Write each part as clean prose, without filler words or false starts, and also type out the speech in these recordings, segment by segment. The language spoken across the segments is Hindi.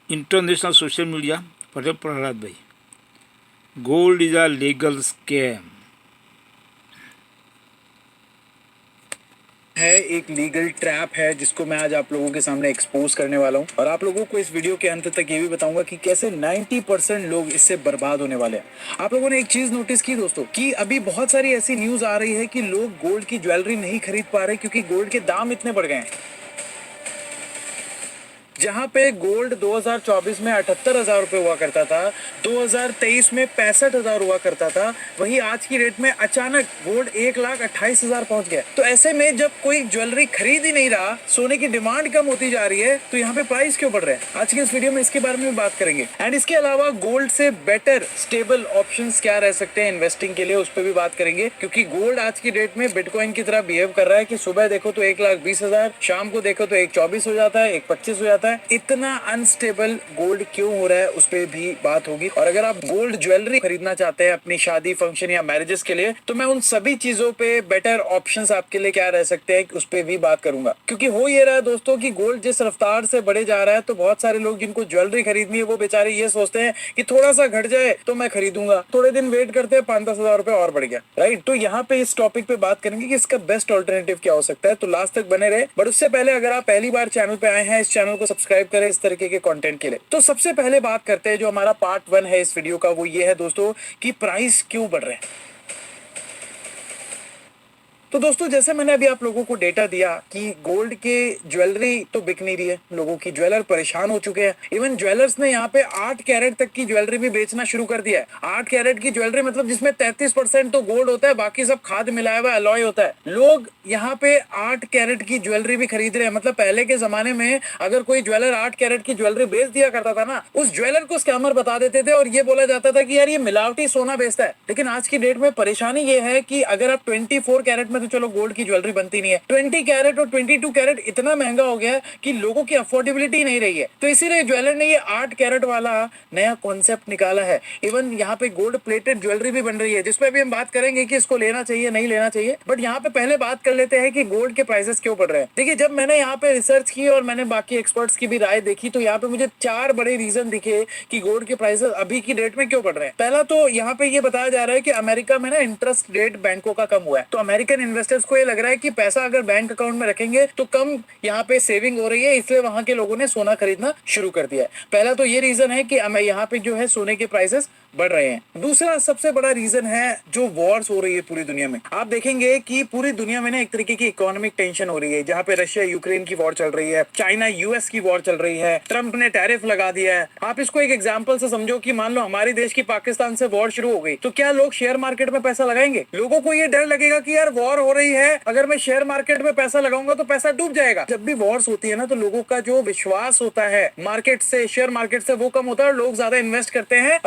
International social media Patel Prahlad भाई, gold is a legal scam. है एक लीगल ट्रैप है जिसको मैं आज आप लोगों के सामने एक्सपोज करने वाला हूं और आप लोगों को इस वीडियो के अंत तक ये भी बताऊंगा कि कैसे 90% लोग इससे बर्बाद होने वाले हैं। आप लोगों ने एक चीज नोटिस की दोस्तों कि अभी बहुत सारी ऐसी न्यूज आ रही है कि लोग गोल्ड की ज्वेलरी नहीं खरीद पा रहे क्योंकि गोल्ड के दाम इतने बढ़ गए हैं। जहां पे गोल्ड 2024 में 78,000 रुपए हुआ करता था, 2023 में 65,000 हुआ करता था, वही आज की डेट में अचानक गोल्ड 1,28,000 पहुंच गया। तो ऐसे में जब कोई ज्वेलरी खरीद ही नहीं रहा, सोने की डिमांड कम होती जा रही है, तो यहाँ पे प्राइस क्यों बढ़ रहा है? आज के इस वीडियो में इसके बारे में बात करेंगे एंड इसके अलावा गोल्ड से बेटर स्टेबल ऑप्शंस क्या रह सकते हैं इन्वेस्टिंग के लिए, उस पर भी बात करेंगे। क्योंकि गोल्ड आज की डेट में बिटकॉइन की तरह बिहेव कर रहा है कि सुबह देखो तो 1,20,000, शाम को देखो तो 1,24 हो जाता है, 1,25 हो जाता है। इतना अनस्टेबल गोल्ड क्यों हो रहा है उस पर भी बात होगी। और अगर आप गोल्ड ज्वेलरी खरीदना चाहते हैं अपनी शादी, फंक्शन या मैरिजेस के लिए, तो मैं उन सभी चीजों पे बेटर ऑप्शंस आपके लिए क्या रह सकते हैं उस पर भी बात करूंगा। क्योंकि हो ये रहा है दोस्तों कि गोल्ड जिस रफ्तार से बढ़े जा रहा है, तो बहुत सारे लोग जिनको ज्वेलरी खरीदनी है वो बेचारे ये सोचते हैं कि थोड़ा सा घट जाए तो मैं खरीदूंगा, थोड़े दिन वेट करते हैं 5-10,000 रुपए और बढ़ गया, राइट। तो यहाँ पे इस टॉपिक पे बात करेंगे कि इसका बेस्ट ऑल्टरनेटिव क्या हो सकता है, तो लास्ट तक बने रहे। बट उससे पहले अगर आप पहली बार चैनल पे आए हैं, इस चैनल को सब्सक्राइब करें इस तरीके के कंटेंट के लिए। तो सबसे पहले बात करते हैं जो हमारा पार्ट 1 है इस वीडियो का, वो ये है दोस्तों कि प्राइस क्यों बढ़ रहे हैं। तो दोस्तों जैसे मैंने अभी आप लोगों को डेटा दिया कि गोल्ड के ज्वेलरी तो बिक नहीं रही है, लोगों की ज्वेलर परेशान हो चुके हैं। इवन ज्वेलर्स ने यहाँ पे 8 कैरेट तक की ज्वेलरी भी बेचना शुरू कर दिया है। 8 कैरेट की ज्वेलरी मतलब जिसमें 33% तो गोल्ड होता है, बाकी सब खाद मिलाया हुआ अलॉय होता है। लोग यहाँ पे 8 कैरेट की ज्वेलरी भी खरीद रहे हैं। मतलब पहले के जमाने में अगर कोई ज्वेलर 8 कैरेट की ज्वेलरी बेच दिया करता था ना, उस ज्वेलर को स्कैमर बता देते थे और ये बोला जाता था कि यार ये मिलावटी सोना बेचता है। लेकिन आज की डेट में परेशानी ये है कि अगर आप 24 कैरेट में, तो चलो गोल्ड की ज्वेलरी बनती नहीं है, 20 कैरेट और 22 कैरेट इतना महंगा हो गया है कि लोगों की अफोर्डेबिलिटी नहीं रही है। तो इसीलिए ज्वेलर ने ये 8 कैरेट वाला नया कॉन्सेप्ट निकाला है। इवन यहाँ पे गोल्ड प्लेटेड ज्वेलरी भी बन रही है, जिसपे भी हम बात करेंगे कि इसको लेना चाहिए नहीं लेना चाहिए। बट यहाँ पे पहले बात कर लेते हैं कि गोल्ड के प्राइसेस क्यों बढ़ रहे हैं। देखिए, जब मैंने यहाँ पे रिसर्च की और मैंने बाकी एक्सपर्ट्स की भी राय देखी, तो यहाँ पे मुझे 4 बड़े रीजन दिखे कि गोल्ड के प्राइसेस अभी की डेट में क्यों बढ़ रहे हैं। पहला तो यहाँ पे ये बताया जा रहा है कि अमेरिका में ना इंटरेस्ट रेट बैंकों का कम हुआ है, तो अमेरिकन इन्वेस्टर्स को ये लग रहा है कि पैसा अगर बैंक अकाउंट में रखेंगे तो कम यहाँ पे सेविंग हो रही है, इसलिए वहां के लोगों ने सोना खरीदना शुरू कर दिया है। पहला तो ये रीजन है कि यहाँ पे जो है सोने के प्राइसेस बढ़ रहे हैं। दूसरा सबसे बड़ा रीजन है जो वॉर्स हो रही है पूरी दुनिया में। आप देखेंगे कि पूरी दुनिया में ना एक तरीके की इकोनॉमिक टेंशन हो रही है, जहां पे रशिया यूक्रेन की वॉर चल रही है, चाइना यूएस की वॉर चल रही है, ट्रंप ने टैरिफ लगा दिया है। आप इसको एक एग्जांपल से समझो कि मान लो हमारे देश की पाकिस्तान से वॉर शुरू हो गई, तो क्या लोग शेयर मार्केट में पैसा लगाएंगे? लोगों को ये डर लगेगा कि यार वॉर हो रही है, अगर मैं शेयर मार्केट में पैसा लगाऊंगा तो पैसा डूब जाएगा। जब भी वॉर्स होती है ना, तो लोगों का जो विश्वास होता है मार्केट से, शेयर मार्केट से, वो कम होता है और लोग ज्यादा इन्वेस्ट करते हैं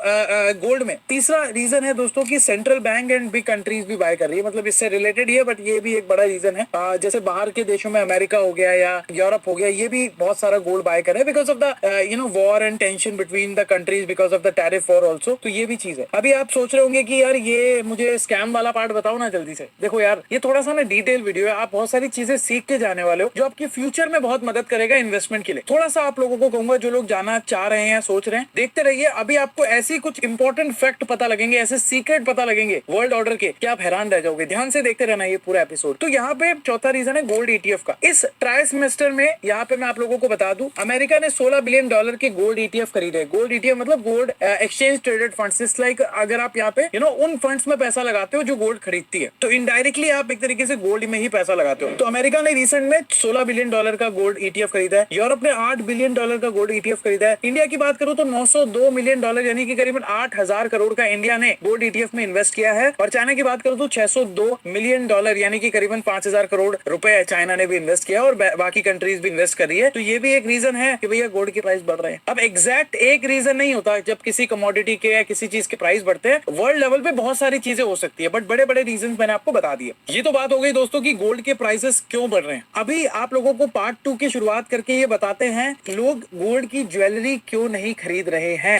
गोल्ड में। तीसरा रीजन है दोस्तों कि central bank and big countries भी बाय कर रही है, मतलब इससे रिलेटेड ही है, बट ये भी एक बड़ा रीजन है। जैसे बाहर के देशों में अमेरिका हो गया या यूरोप हो गया, ये भी बहुत सारा गोल्ड बाय कर रहे हैं because of the war and tension between the countries, because of the tariff war also. तो ये भी चीज है। अभी आप सोच रहे होंगे कि यार ये मुझे स्कैम वाला पार्ट बताओ ना जल्दी से। देखो यार, ये थोड़ा सा ना डिटेल वीडियो है, आप बहुत सारी चीजें सीख के जाने वाले हो जो आपके फ्यूचर में बहुत मदद करेगा इन्वेस्टमेंट के लिए। थोड़ा सा आप लोगों को कहूंगा, जो लोग जाना चाह रहे हैं, सोच रहे हैं, देखते रहिए। अभी आपको ऐसी कुछ इंपॉर्टेंट फैक्ट पता लगेंगे, ऐसे सीक्रेट पता लगेंगे वर्ल्ड ऑर्डर के, कि आप हैरान रह जाओगे। ध्यान से देखते रहना ये पूरा एपिसोड। तो यहाँ पे चौथा रीजन है गोल्ड ईटीएफ का। इस ट्राई सेमेस्टर में यहाँ पे मैं आप लोगों को बता दूं, अमेरिका ने $16 बिलियन के गोल्ड ईटीएफ खरीदे। गोल्ड ईटीएफ मतलब gold exchange traded funds. Like अगर आप यहाँ पे उन फंड्स में पैसा लगाते हो जो गोल्ड खरीदती है, तो इनडायरेक्टली आप एक तरीके से गोल्ड में ही पैसा लगाते हो। तो अमेरिका ने रिसेंट में $16 बिलियन का गोल्ड ईटीएफ खरीदा है। यूरोप ने $8 बिलियन का गोल्ड ईटीएफ खरीदा है। इंडिया की बात करूं तो $902 मिलियन यानी कि करीबन 8,000 करोड़ का इंडिया ने गोल्ड ईटीएफ में इन्वेस्ट किया है। और चाइना की बात करूं तो $602 मिलियन यानी कि करीबन 5,000 करोड़ रुपए चाइना ने भी इन्वेस्ट किया और बाकी कंट्रीज भी इन्वेस्ट कर रही है। तो ये भी एक रीजन है कि भैया गोल्ड की प्राइस बढ़ रहे हैं। अब एग्जैक्ट एक रीजन नहीं होता जब किसी कमोडिटी के या किसी चीज के प्राइस बढ़ते हैं। वर्ल्ड लेवल पे बहुत सारी चीजें हो सकती है, बट बड़े बड़े रीजन मैंने आपको बता दिए। ये तो बात हो गई दोस्तों कि गोल्ड के प्राइसेस क्यों बढ़ रहे हैं। अभी आप लोगों को पार्ट 2 की शुरुआत करके ये बताते हैं लोग गोल्ड की ज्वेलरी क्यों नहीं खरीद रहे हैं।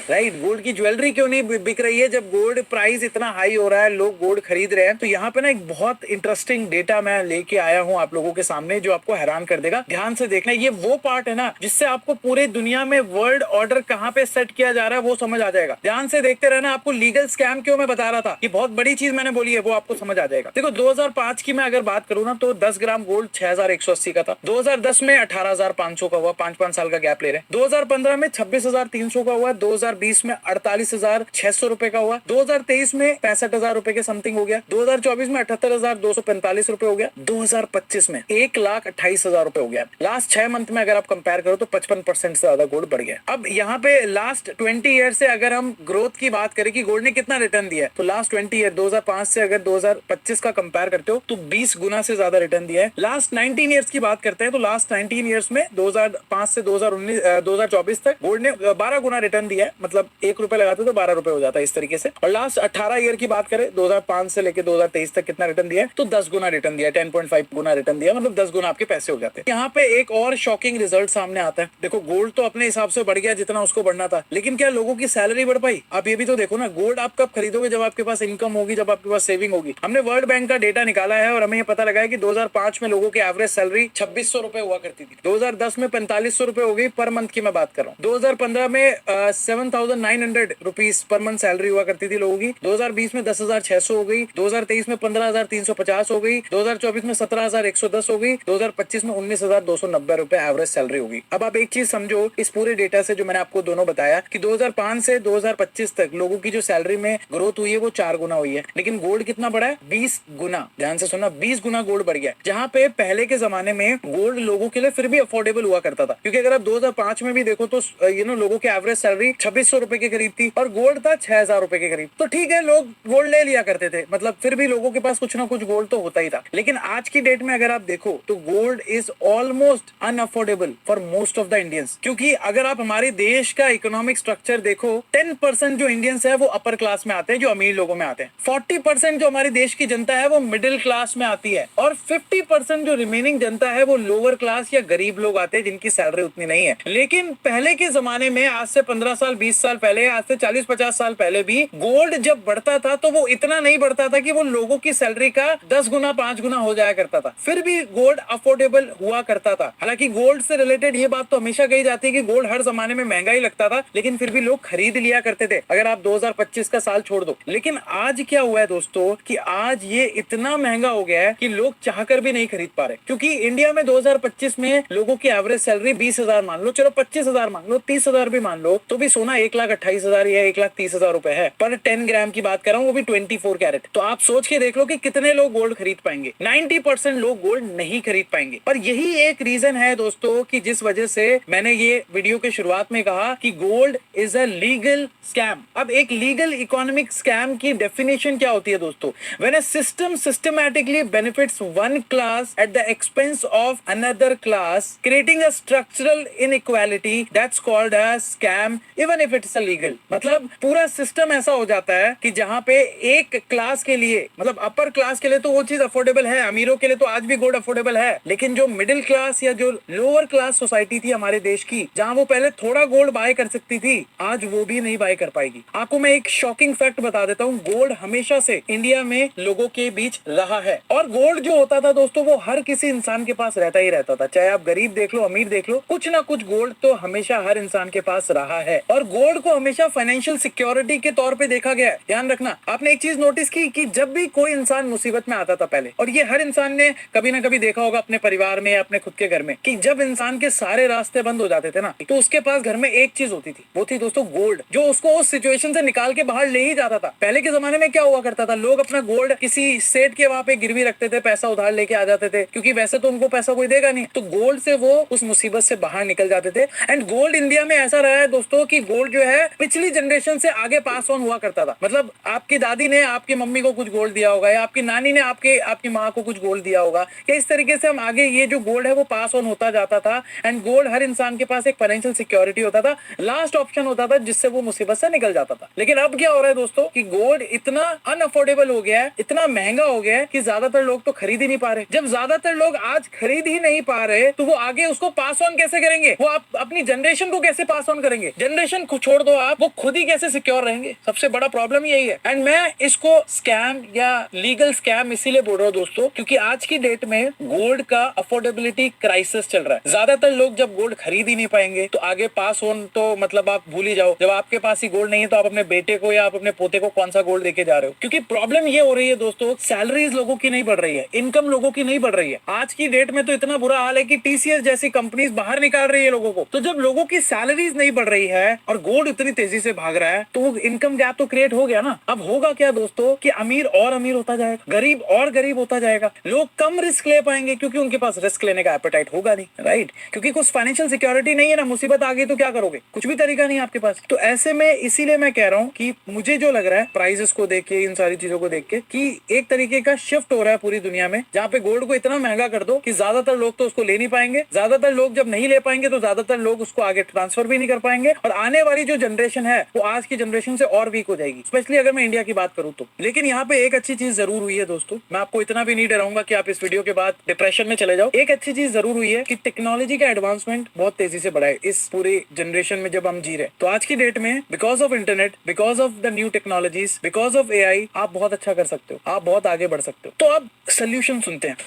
राइट। गोल्ड की ज्वेलरी क्यों नहीं बिक रही है जब गोल्ड प्राइस इतना हाई हो रहा है, लोग गोल्ड खरीद रहे हैं? तो यहाँ पे ना एक बहुत इंटरेस्टिंग डेटा मैं लेके आया हूँ आप लोगों के सामने, जो आपको हैरान कर देगा। ध्यान से देखना, ये वो पार्ट है ना जिससे आपको पूरे दुनिया में वर्ल्ड ऑर्डर कहाँ पे सेट किया जा रहा है वो समझ आ जाएगा। ध्यान से देखते रहना। आपको लीगल स्कैम क्यों मैं बता रहा था, ये बहुत बड़ी चीज मैंने बोली है, वो आपको समझ आ जाएगा। देखो 2005 की मैं अगर बात करूँ ना तो 10 ग्राम गोल्ड 6180 का था। 2010 में 18,500 का हुआ, 5-5 साल का गैप ले रहे हैं। 2015 में 26,300 का हुआ। 2020 में 48,600 रुपए का हुआ। 2023 में 65,000 रुपए के समथिंग हो गया। 2024 में 78,245 रुपए हो गया। 2025 में 1,28,000 रुपए हो गया। लास्ट 6 मंथ में अगर आप कंपेयर करो तो 55% से ज्यादा गोल्ड बढ़ गया। अब यहाँ पे लास्ट 20 ईयर से अगर हम ग्रोथ की बात करें कि गोल्ड ने कितना रिटर्न दिया है, तो लास्ट 20 ईयर 2005 से अगर 2025 का कंपेयर करते हो तो 20 गुना से ज्यादा रिटर्न दिया है। लास्ट 19 ईयर्स की बात करते हैं तो लास्ट 19 ईयर्स में 2005 से 2024 तक गोल्ड ने 12 गुना रिटर्न दिया है। मतलब 1 रुपए लगाते तो 12 रुपए हो जाता है इस तरीके से। और लास्ट 18 ईयर की बात करें 2005 से लेकर 2023 तक कितना रिटर्न दिया है, तो 10 गुना रिटर्न दिया है, 10.5 गुना रिटर्न दिया, मतलब 10 गुना आपके पैसे हो जाते हैं। यहाँ पे एक और शॉकिंग रिजल्ट सामने आता है। देखो गोल्ड तो अपने हिसाब से बढ़ गया जितना उसको बढ़ना था, लेकिन क्या लोगों की सैलरी बढ़ पाई? आप ये भी तो देखो ना, गोल्ड आप कब खरीदोगे? जब आपके पास इनकम होगी, जब आपके पास सेविंग होगी। हमने वर्ल्ड बैंक का डेटा निकाला है और हमें ये पता लगा है कि 2005 में लोगों की एवरेज सैलरी 2600 रुपए हुआ करती थी। 2010 में 4500 रुपए हो गई पर मंथ की मैं बात कर रहा हूँ। 2015 में 7,900 रुपीज पर मंथ सैलरी हुआ करती थी लोगों की। 2020 में 10,600 हो गई। 2023 में 15,350 हो गई। 2024 में 17,110 हो गई। 2025 में 19,290 रुपए एवरेज सैलरी होगी। अब आप एक चीज समझो इस पूरे डेटा से, जो मैंने आपको दोनों बताया कि 2005 से 2025 तक लोगों की जो सैलरी में ग्रोथ हुई है वो 4 गुना हुई है, लेकिन गोल्ड कितना बढ़ा है? 20 गुना। ध्यान से सुनना, 20 गुना गोल्ड बढ़ गया। जहां पे पहले के जमाने में गोल्ड लोगों के लिए फिर भी अफोर्डेबल हुआ करता था, क्योंकि अगर आप 2005 में भी देखो तो लोगों की एवरेज सैलरी 2600 रुपए के करीब थी और गोल्ड था 6,000 रुपए के करीब। तो ठीक है, लोग गोल्ड ले लिया करते थे, मतलब फिर भी लोगों के पास कुछ ना कुछ गोल्ड तो होता ही था। लेकिन आज की डेट में अगर आप देखो तो gold is almost unaffordable for most of the Indians. क्योंकि अगर आप हमारे देश का इकोनॉमिक स्ट्रक्चर देखो, 10% जो इंडियंस है वो अपर क्लास में आते हैं, जो अमीर लोगों में आते हैं। 40% जो हमारी देश की जनता है वो मिडिल क्लास में आती है, और 50% जो रिमेनिंग जनता है वो लोअर क्लास या गरीब लोग आते हैं जिनकी सैलरी उतनी नहीं है। लेकिन पहले के जमाने में, आज से 15 साल 20 साल पहले, आज से 40-50 साल पहले भी गोल्ड जब बढ़ता था तो वो इतना नहीं बढ़ता था कि वो लोगों की सैलरी का 10 गुना 5 गुना हो जाया करता था। फिर भी गोल्ड अफोर्डेबल हुआ करता था। हालांकि गोल्ड से रिलेटेड ये बात तो हमेशा कही जाती है कि गोल्ड हर जमाने में महंगा ही लगता था, लेकिन फिर भी लोग खरीद लिया करते थे, अगर आप 2025 का साल छोड़ दो। लेकिन आज क्या हुआ है दोस्तों कि आज ये इतना महंगा हो गया है कि लोग चाहकर भी नहीं खरीद पा रहे। क्योंकि इंडिया में 2025 में लोगों की एवरेज सैलरी 20,000 मान लो, चलो 25,000 मान लो, 30,000 भी मान लो, तो भी सोना 1,28,000 या 1,30,000 रुपए है पर 10 ग्राम की बात कर रहा हूँ, वो भी 24 कैरेट। तो आप सोच के देख लो कि कितने लोग गोल्ड खरीद पाएंगे। 90% लोग गोल्ड नहीं खरीद पाएंगे। और यही एक रीजन है दोस्तों कि जिस वजह से मैंने ये वीडियो के शुरुआत में कहा कि gold is a legal scam. अब एक लीगल इकोनॉमिक स्कैम की डेफिनेशन क्या होती है दोस्तों? When a system systematically benefits one class at the expense of another class, creating a structural inequality, that's called a scam even if it's a legal. मतलब पूरा सिस्टम ऐसा हो जाता है कि जहां पे एक क्लास के लिए, मतलब अपर क्लास के लिए तो वो चीज अफोर्डेबल है, अमीरों के लिए तो आज भी गोल्ड अफोर्डेबल है, लेकिन जो मिडिल क्लास या जो लोअर क्लास सोसाइटी थी हमारे देश की, जहां वो पहले थोड़ा गोल्ड बाय कर सकती थी, आज वो भी नहीं बाय कर पाएगी। आपको मैं एक शॉकिंग फैक्ट बता देता हूँ, गोल्ड हमेशा से इंडिया में लोगों के बीच रहा है। और गोल्ड जो होता था दोस्तों वो हर किसी इंसान के पास रहता ही रहता था, चाहे आप गरीब देख लो अमीर देख लो, कुछ ना कुछ गोल्ड तो हमेशा हर इंसान के पास रहा है। और गोल्ड को हमेशा फाइनेंशियल सिक्योरिटी के तौर पे देखा गया है। ध्यान रखना, आपने एक चीज नोटिस की कि जब भी कोई इंसान मुसीबत में आता था पहले, और ये हर इंसान ने कभी ना कभी देखा होगा अपने परिवार में या अपने खुद के घर में, कि जब इंसान के सारे रास्ते बंद हो जाते थे ना, तो उसके पास घर में एक चीज होती थी, वो थी दोस्तों गोल्ड, जो उसको उस सिचुएशन से निकाल के बाहर ले ही जाता था। पहले के जमाने में क्या हुआ करता था, लोग अपना गोल्ड किसी सेठ के वहां पे गिरवी रखते थे, पैसा उधार लेके आ जाते थे, क्योंकि वैसे तो उनको पैसा कोई देगा नहीं, तो गोल्ड से वो उस मुसीबत से बाहर निकल जाते थे। एंड गोल्ड इंडिया में ऐसा रहा है दोस्तों कि गोल्ड जो है पिछली जनरेशन से आगे पास ऑन हुआ करता था। मतलब आपकी दादी ने आपकी मम्मी को कुछ गोल्ड दिया होगा, या आपकी नानी ने आपकी माँ को कुछ गोल्ड दिया होगा, या इस तरीके से हम आगे ये जो गोल्ड है वो पास ऑन होता जाता था। एंड गोल्ड हर इंसान के पास एक फाइनेंशियल सिक्योरिटी होता था, लास्ट ऑप्शन होता था जिससे वो मुसीबत से निकल जाता था। लेकिन अब क्या हो रहा है दोस्तों कि गोल्ड इतना अनअफोर्डेबल हो गया है, इतना महंगा हो गया है कि ज्यादातर लोग तो खरीद ही नहीं पा रहे। जब ज्यादातर लोग आज खरीद ही नहीं पा रहे तो वो आगे उसको पास ऑन कैसे करेंगे? वो आप अपनी जनरेशन को कैसे पास ऑन करेंगे? जनरेशन छोड़ दो आप, वो खुद ही कैसे सिक्योर रहेंगे? सबसे बड़ा प्रॉब्लम यही है। एंड मैं इसको स्कैम या लीगल स्कैम इसीलिए बोल रहा हूँ दोस्तों, क्योंकि आज की डेट में गोल्ड का अफोर्डेबिलिटी क्राइसिस चल रहा है। ज्यादातर लोग जब गोल्ड खरीद ही नहीं पाएंगे तो आगे पास ऑन तो मतलब आप भूल ही जाओ। जब आपके पास ही गोल्ड नहीं है तो आप अपने बेटे को या आप अपने पोते को कौन सा गोल्ड देके जा रहे हो? क्योंकि प्रॉब्लम ये हो रही है दोस्तों, सैलरीज लोगों की नहीं बढ़ रही है, इनकम लोगों की नहीं बढ़ रही है। आज की डेट में तो इतना बुरा हाल है कि टीसीएस जैसी कंपनीज बाहर निकाल रही है लोगों को। तो जब लोगों की सैलरीज नहीं बढ़ रही है और गोल्ड इतनी तेजी से भाग रहा है तो वो इनकम गैप तो क्रिएट हो गया ना। अब होगा क्या दोस्तों कि अमीर और अमीर होता जाएगा, गरीब और गरीब होता जाएगा। लोग कम रिस्क ले पाएंगे क्योंकि उनके पास रिस्क लेने का एपेटाइट होगा नहीं, राइट? क्योंकि कुछ फाइनेंशियल सिक्योरिटी नहीं है ना, मुसीबत आ गई तो क्या करोगे? कुछ भी तरीका नहीं आपके पास। तो ऐसे में इसीलिए मैं कह रहा हूं कि मुझे जो लग रहा है प्राइसेस को देख के, इन सारी चीजों को देख के, कि एक तरीके का शिफ्ट हो रहा है पूरी दुनिया में, जहां पे गोल्ड को इतना महंगा कर दो कि ज्यादातर लोग तो उसको ले नहीं पाएंगे। ज्यादातर लोग जब नहीं ले पाएंगे तो ज्यादातर लोग उसको आगे ट्रांसफर भी नहीं कर पाएंगे और आने वाली जो जनरेशन है वो आज की जनरेशन से और वीक हो जाएगी, स्पेशली अगर मैं इंडिया की बात करूं तो। लेकिन यहाँ पे एक अच्छी चीज जरूर हुई है दोस्तों, मैं आपको इतना भी नहीं डराऊंगा कि आप इस वीडियो के बाद डिप्रेशन में चले जाओ। एक अच्छी चीज जरूर हुई है कि टेक्नोलॉजी का एडवांसमेंट बहुत तेजी से बढ़ा है इस पूरे जनरेशन में जब हम जी रहे हैं। तो आज की डेट में because of internet, because of the new technologies, because of AI, आप बहुत अच्छा कर सकते हो, आप बहुत आगे बढ़ सकते हो। तो अब सोल्यूशन सुनते हैं।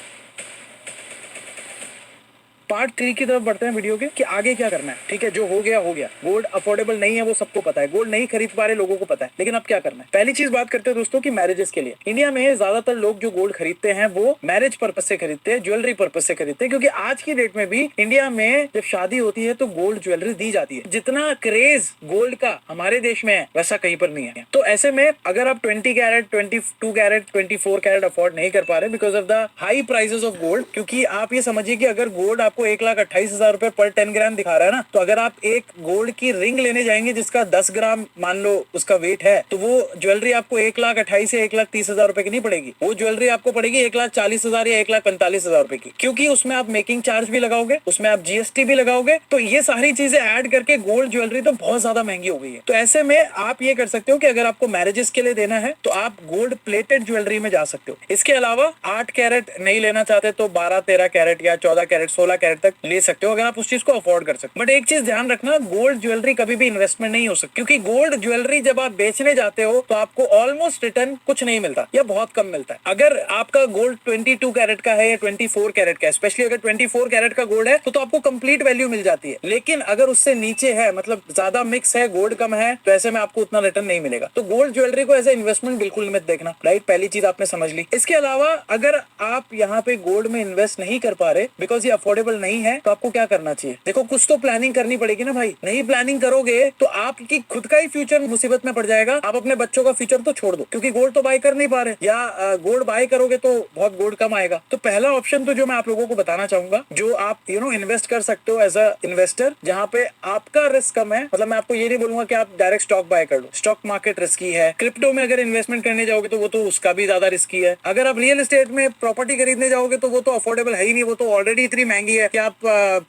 पार्ट 3 की तरफ बढ़ते हैं वीडियो के, कि आगे क्या करना है। ठीक है, जो हो गया हो गया। गोल्ड अफोर्डेबल नहीं है वो सबको पता है, गोल्ड नहीं खरीद पा रहे लोगों को पता है, लेकिन अब क्या करना है। पहली चीज बात करते हैं दोस्तों कि मैरिजेस के लिए। इंडिया में ज्यादातर लोग जो गोल्ड खरीदते हैं वो मैरिज पर्पज से खरीदते हैं, ज्वेलरी पर्पज से खरीदते हैं, क्योंकि आज की डेट में भी इंडिया में जब शादी होती है तो गोल्ड ज्वेलरी दी जाती है। जितना क्रेज गोल्ड का हमारे देश में है वैसा कहीं पर नहीं है। तो ऐसे में अगर आप 20 कैरेट, 22 कैरेट, 24 कैरेट अफोर्ड नहीं कर पा रहे because of the high prices of gold, क्योंकि आप ये समझिए कि अगर गोल्ड आपको 1,28,000 रुपए पर 10 ग्राम दिखा रहा है ना, तो अगर आप एक गोल्ड की रिंग लेने जाएंगे जिसका 10 ग्राम मान लो उसका वेट है, तो वो ज्वेलरी आपको 1,28,000 से 1,30,000 रुपए की नहीं पड़ेगी। वो ज्वेलरी आपको पड़ेगी 1,40,000 या 1,45,000 रुपए की, क्योंकि उसमें आप मेकिंग चार्ज भी लगाओगे, उसमें आप जीएसटी भी लगाओगे। तो ये सारी चीजें ऐड करके गोल्ड ज्वेलरी तो बहुत ज्यादा महंगी हो गई है। तो ऐसे में आप ये कर सकते हो कि अगर आपको मैरिजेस के लिए देना है तो आप गोल्ड प्लेटेड ज्वेलरी में जा सकते हो। इसके अलावा 8 कैरेट नहीं लेना चाहते तो 12, 13 कैरेट या 14 कैरेट, 16 कैरेट तक ले सकते हो अगर आप उस चीज को अफोर्ड कर सकते हो। बट एक चीज ध्यान रखना, गोल्ड ज्वेलरी कभी भी इन्वेस्टमेंट नहीं हो सकती, क्योंकि गोल्ड ज्वेलरी जब आप बेचने जाते हो तो आपको ऑलमोस्ट रिटर्न कुछ नहीं मिलता या बहुत कम मिलता है। अगर आपका गोल्ड 22 कैरेट का है या 24 कैरेट का है, स्पेशली अगर 24 कैरेट का गोल्ड है तो आपको कंप्लीट वैल्यू मिल जाती है। लेकिन अगर उससे नीचे है, मतलब ज्यादा मिक्स है, गोल्ड कम है, तो ऐसे में आपको उतना रिटर्न नहीं मिलेगा। तो गोल्ड ज्वेलरी को ऐसे इन्वेस्टमेंट बिल्कुल मत देखना, राइट? पहली चीज आपने समझ ली। इसके अलावा अगर आप यहाँ पे गोल्ड में इन्वेस्ट नहीं कर पा रहे बिकॉज ये अफोर्डेबल नहीं है, तो आपको क्या करना चाहिए? देखो, कुछ तो प्लानिंग करनी पड़ेगी ना भाई। नहीं प्लानिंग करोगे तो आपकी खुद का ही फ्यूचर मुसीबत में पड़ जाएगा। आप अपने बच्चों का फ्यूचर तो छोड़ दो, क्योंकि गोल्ड तो बाय कर नहीं पा रहे, या गोल्ड बाय करोगे तो बहुत गोल्ड कम आएगा। तो पहला ऑप्शन तो जो मैं आप लोगों को बताना चाहूंगा, जो आप इन्वेस्ट कर सकते हो एज अ इन्वेस्टर, जहां पे आपका रिस्क कम है। मतलब मैं आपको ये नहीं बोलूंगा कि आप डायरेक्ट स्टॉक बाय कर लो, स्टॉक मार्केट रिस्की है। क्रिप्टो में अगर इन्वेस्टमेंट करने जाओगे तो वो तो उसका भी ज्यादा रिस्की है। अगर आप रियल एस्टेट में प्रॉपर्टी खरीदने जाओगे तो वो तो अफोर्डेबल है ही नहीं, वो तो ऑलरेडी इतनी महंगी है कि आप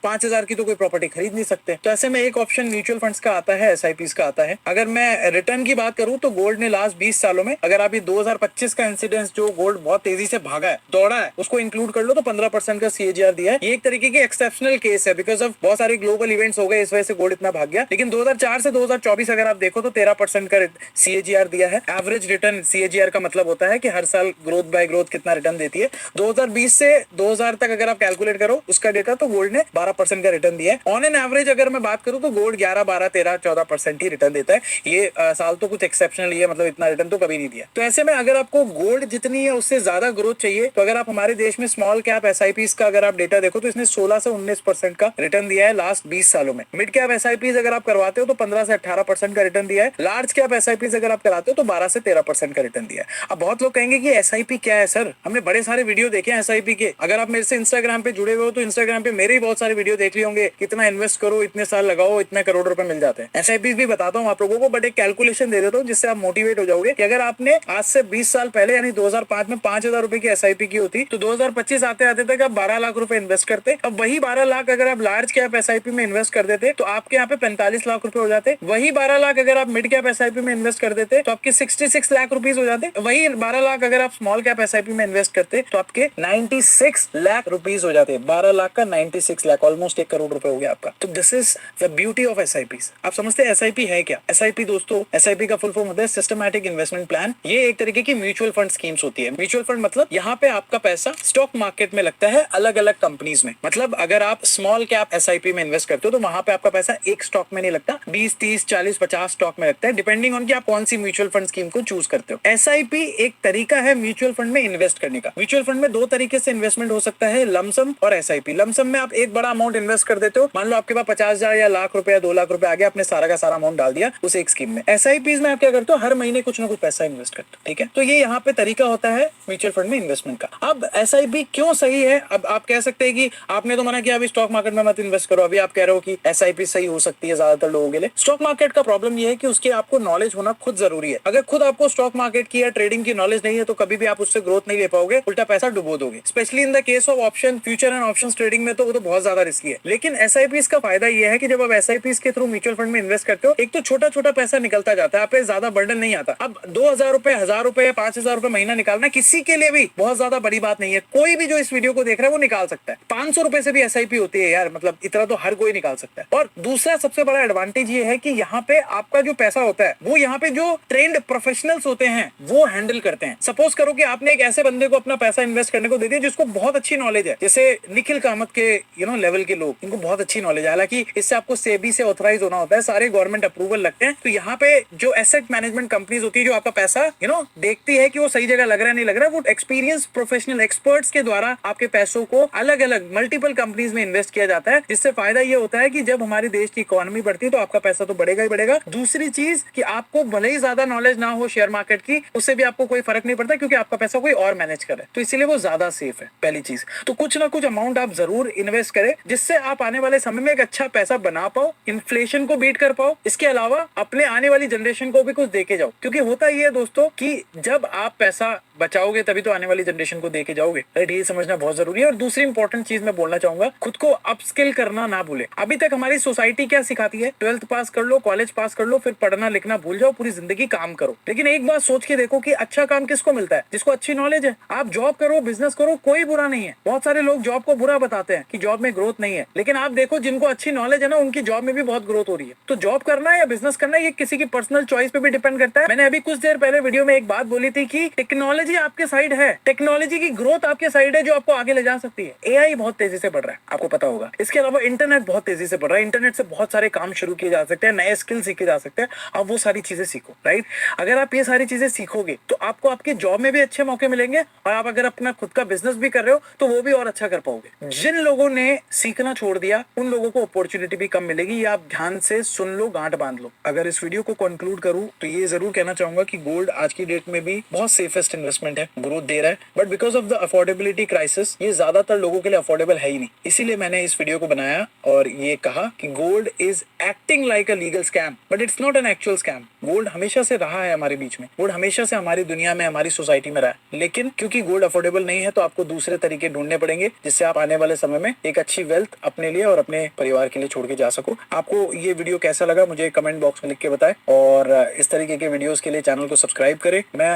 5,000 की तो कोई प्रॉपर्टी खरीद नहीं सकते। तो ऐसे में एक ऑप्शन म्यूचुअल फंड्स का आता है, एसआईपीज का आता है। अगर मैं रिटर्न की बात करूं तो गोल्ड ने लास्ट 20 सालों में, अगर आप ये 2025 का इंसिडेंस जो गोल्ड बहुत तेजी से भागा है, दौड़ा है, उसको इंक्लूड कर लो तो 15% का सीएजीआर दिया है। ये एक तरीके की एक्सेप्शनल केस है, बिकॉज ऑफ बहुत सारे ग्लोबल इवेंट्स हो गए, इस वजह से गोल्ड इतना भाग गया। लेकिन 2004 से 2024 अगर आप देखो तो 13% का सीएजीआर दिया है। एवरेज रिटर्न सीएजीआर का मतलब होता है कि हर साल ग्रोथ बाय ग्रोथ कितना रिटर्न देती है। 2020 से 2000 तक अगर आप कैलकुलेट करो उसका डेटा, तो गोल्ड ने 12% का रिटर्न दिया है। ऑन एन एवरेज अगर मैं बात करूं तो गोल्ड 11, 12, 13, 14% ही रिटर्न देता है। ये साल तो कुछ एक्सेप्शनल ही है, मतलब इतना रिटर्न तो कभी नहीं दिया। तो ऐसे में अगर आपको गोल्ड जितनी है उससे ज्यादा ग्रोथ चाहिए, तो अगर आप हमारे देश में स्मॉल कैप एसआईपीज का अगर आप डेटा देखो तो इसने 16 से 19% का रिटर्न दिया है लास्ट 20 सालों में। मिड कैप एसआईपीज अगर आप करवाते हो तो 15 से 18% का रिटर्न दिया है। लार्ज कैप एसआईपीज अगर आप कराते हो तो 12 से 13% का रिटर्न दिया है। अब बहुत लोग कहेंगे कि एसआईपी क्या है सर, हमने बड़े सारे वीडियो देखे हैं एसआईपी के। अगर आप मेरे से इंस्टाग्राम पे जुड़े हुए हो तो इंस्टाग्राम पे मेरे ही बहुत सारे वीडियो देख लिए होंगे, कितना इन्वेस्ट करो, इतने साल लगाओ, इतने करोड़ रुपए मिल जाते हैं। एसआईपी भी बताता हूँ आप लोगों को, बट एक कैलकुलेशन दे देता हूँ जिससे आप मोटिवेट हो जाओगे कि अगर आपने आज से 20 साल पहले यानी 2005 में 5,000 रुपए की एसआईपी की होती तो 2025 आते आते तक आप 12 लाख रुपए इन्वेस्ट करते। अब वही 12 लाख अगर आप लार्ज कैप एसआईपी में इन्वेस्ट कर देते तो आपके यहाँ पे 45 लाख रुपए हो जाते। वही 12 लाख अगर आप मिड कैप एसआईपी में इन्वेस्ट कर देते तो आपके 66 लाख रुपीज हो जाते। वही 12 लाख अगर आप स्मॉल कैप एसआईपी में इन्वेस्ट करते तो आपके 96 लाख रुपीज हो जाते। 12 लाख का का 96 लाख, ऑलमोस्ट 1 करोड़ रुपए हो गया आपका। तो this is the beauty of SIPs। आप समझते हैं SIP है क्या? SIP दोस्तों, SIP का फुल फॉर्म होता है सिस्टमैटिक इन्वेस्टमेंट प्लान। ये एक तरीके की म्यूचुअल फंड स्कीम्स होती है। म्यूचुअल फंड मतलब यहाँ पे आपका पैसा स्टॉक मार्केट में लगता है अलग अलग कंपनीज में। मतलब अगर आप स्मॉल कैप SIP में इन्वेस्ट करते हो तो वहां पे आपका पैसा एक स्टॉक में नहीं लगता, 20, 30, 40, 50 स्टॉक में लगता है, डिपेंडिंग ऑन कि आप कौन सी म्यूचुअल फंड स्कीम को चूज करते हो। SIP एक तरीका है म्यूचुअल फंड में इन्वेस्ट करने का। म्यूचुअल फंड में दो तरीके से इन्वेस्टमेंट हो सकता है, लमसम और SIP। लमसम में आप एक बड़ा अमाउंट इन्वेस्ट कर देते हो, मान लो आपके पास 50,000 या लाख रुपए या 2 लाख रुपए आ गया, आपने सारा का सारा अमाउंट डाल दिया उस एक स्कीम में। SIPs में आप क्या करते हो, हर महीने कुछ ना कुछ पैसा इन्वेस्ट करते हो, ठीक है। तो ये यहाँ पे तरीका होता है म्यूचुअल फंड में इन्वेस्टमेंट का। अब SIP क्यों सही है? अब आप कह सकते हैं कि आपने तो मना किया अभी स्टॉक मार्केट में मत इन्वेस्ट करो, अभी आप कह रहे हो कि SIP सही हो सकती है ज्यादातर लोगों के लिए। स्टॉक मार्केट का प्रॉब्लम ये है कि उसके आपको नॉलेज होना खुद जरूरी है। अगर खुद आपको स्टॉक मार्केट की या ट्रेडिंग की नॉलेज नहीं है तो कभी भी आप उससे ग्रोथ नहीं ले पाओगे, उल्टा पैसा डुबो दोगे। Specially in the case of option, future and option trading में तो वो तो बहुत ज्यादा रिस्की है। लेकिन SIPs का फायदा ये है कि जब आप SIPs के थ्रू म्यूचुअल फंड में इन्वेस्ट करते हो, एक तो छोटा छोटा पैसा निकलता जाता है, आप पे ज्यादा बर्डन नहीं आता। अब 2,000 रुपए, 1,000 रुपए, 5,000 रुपए महीना निकालना किसी के लिए भी बहुत ज्यादा बड़ी बात नहीं है। कोई भी जो इस वीडियो को देख रहा है वो निकाल सकता है। 500 रुपए से भी SIP होती है यार, मतलब इतना तो हर कोई निकाल सकता है। और दूसरा सबसे बड़ा एडवांटेज ये है कि यहाँ पे आपका जो पैसा होता है वो यहाँ पे जो ट्रेंड प्रोफेशनल्स होते हैं वो हैंडल करते हैं। सपोज करो कि आपने एक ऐसे बंदे को अपना पैसा इन्वेस्ट करने को दे दिया जिसको बहुत अच्छी नॉलेज है, जैसे निखिल कामत के लेवल के लोग, इनको बहुत अच्छी नॉलेज है। हालांकि इससे आपको सेबी से ऑथराइज होना होता है, सारे गवर्नमेंट अप्रूवल लगते हैं। तो यहाँ पे जो एसेट मैनेजमेंट कंपनीज होती है जो आपका पैसा देखती है कि वो सही जगह लग रहा है नहीं लग रहा है, वो एक्सपीरियंस प्रोफेशनल एक्सपर्ट्स के द्वारा आपके पैसों को अलग अलग मल्टीपल कंपनीज में इन्वेस्ट किया जाता है। जिससे फायदा ये होता है कि जब हमारे देश की इकोनॉमी बढ़ती है तो आपका पैसा तो बढ़ेगा ही बढ़ेगा। दूसरी चीज कि आपको भले ही ज्यादा नॉलेज ना हो शेयर मार्केट की, उससे भी आपको कोई फर्क नहीं पड़ता क्योंकि आपका पैसा कोई और मैनेज करे, तो इसीलिए वो ज्यादा सेफ है। पहली चीज तो कुछ ना कुछ अमाउंट आप जरूर इन्वेस्ट करें जिससे आप आने वाले समय में एक अच्छा पैसा बना पाओ, इन्फ्लेशन को बीट कर पाओ। इसके अलावा अपने आने वाली जनरेशन को भी कुछ दे के जाओ, क्योंकि होता ही है दोस्तों कि जब आप पैसा बचाओगे तभी तो आने वाली जनरेशन को दे के जाओगे, राइट। ये समझना बहुत जरूरी है। और दूसरी इंपॉर्टेंट चीज मैं बोलना चाहूंगा, खुद को अपस्किल करना ना भूले। अभी तक हमारी सोसाइटी क्या सिखाती है, 12th पास कर लो, कॉलेज पास कर लो, फिर पढ़ना लिखना भूल जाओ, पूरी जिंदगी काम करो। लेकिन एक बात सोच के देखो कि अच्छा काम किसको मिलता है, जिसको अच्छी नॉलेज है। आप जॉब करो, बिजनेस करो, कोई बुरा नहीं है। बहुत सारे लोग जॉब को बुरा बताते हैं कि जॉब में ग्रोथ नहीं है, लेकिन आप देखो जिनको अच्छी नॉलेज है ना, उनकी जॉब में भी बहुत ग्रोथ हो रही है। तो जॉब करना है या बिजनेस करना है, ये किसी की पर्सनल चॉइस पे भी डिपेंड करता है। मैंने अभी कुछ देर पहले वीडियो में एक बात बोली थी कि टेक्नोलॉजी आपके साइड है, टेक्नोलॉजी की ग्रोथ आपके साइड है जो आपको आगे ले जा सकती है। AI बहुत तेजी से बढ़ रहा है, आपको पता होगा। इसके अलावा इंटरनेट बहुत तेजी से बढ़ रहा है, इंटरनेट से बहुत सारे काम शुरू किए जा सकते हैं, नए स्किल सीखे जा सकते हैं। आप वो सारी चीजें सीखो, राइट। अगर आप ये सारी चीजें सीखोगे तो आपको आपके जॉब में भी अच्छे मौके मिलेंगे, और आप अगर अपना खुद का बिजनेस भी कर रहे हो तो वो भी और अच्छा कर पाओगे। जिन लोगों ने सीखना छोड़ दिया उन लोगों को अपॉर्चुनिटी भी कम मिलेगी, ये आप ध्यान से सुन लो, गांठ बांध लो। अगर इस वीडियो को कंक्लूड करूं तो ये जरूर कहना चाहूंगा कि गोल्ड आज की डेट में भी बहुत सेफेस्ट इन्वेस्टमेंट है, ग्रोथ दे रहा है, but because of the affordability crisis ये ज्यादातर लोगों के लिए अफोर्डेबल है ही नहीं। इसीलिए मैंने इस वीडियो को बनाया और ये कहा कि gold is acting like a legal scam, but it's not an actual scam. Gold हमेशा से रहा है हमारे बीच में, गोल्ड हमेशा से हमारी दुनिया में, हमारी सोसाइटी में रहा है, लेकिन क्योंकि गोल्ड अफोर्डेबल नहीं है तो आपको दूसरे तरीके ढूंढने पड़ेंगे जिससे आप आने वाले समय में एक अच्छी वेल्थ अपने लिए और अपने परिवार के लिए छोड़ के जा सको। आपको ये वीडियो कैसा लगा मुझे कमेंट बॉक्स में लिख के बताएं, और इस तरीके के वीडियोस के लिए चैनल को सब्सक्राइब करें। मैं